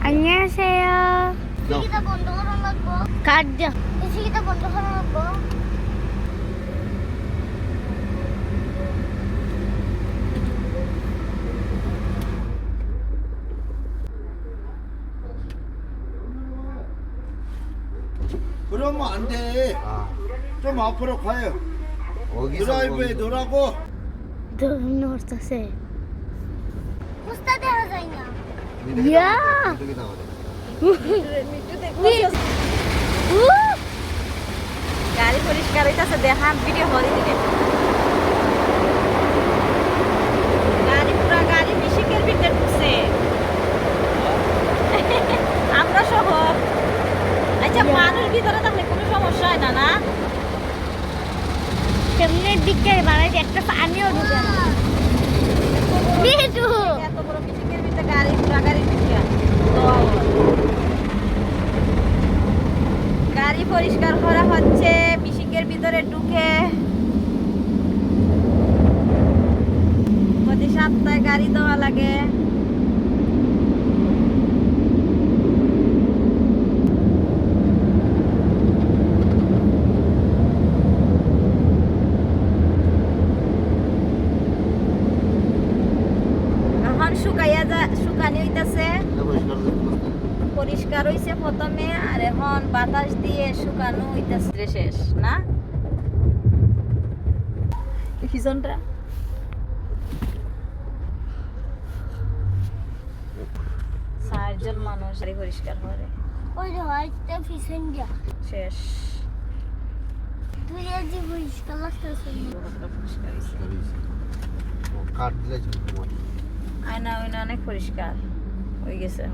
안녕하세요. 시기다 먼저 걸어놨고 가자. 시기다 먼저 걸어놨고 그러면 안 돼. 좀 앞으로 가요. 드라이브에 넣으라고. 너 어떠세? 포스타대 하자이냐 야. গাড়ি পরিষ্কার হইতাছে দেখান ভিডিও করে দিলে গাড়ি পুরা গাড়ি মিশিকের ভিতরে ঢুকছে আমরা সহ আচ্ছা মানুষ ভিতরে থাকলে কোনো সমস্যা হয় না না সামনের দিকে বাড়াইতে একটা পানিও ঢুকে না। বিটু এত বড় মিশিকের ভিতরে গাড়ি পুরা গাড়ি ঢুকে তো গাড়ি পরিষ্কার করা হচ্ছে মিশিকের ভিতরে ঢুকে প্রতি সপ্তাহে গাড়ি দেওয়া লাগে এখন শুকানি হইতাছে পরিষ্কার হইছে প্রথমে আর এখন বাতাস দিয়ে শুকানো হইতাছে শেষ না পিছনটা চারজন মানুষ গাড়ি পরিষ্কার করে ওই যে হয়তো পিছন দিয়া শেষ তুই আজি পরিষ্কার লাগতেছে পরিষ্কার হইছে কাট দিলে আয়না অনেক পরিষ্কার হয়ে গেছে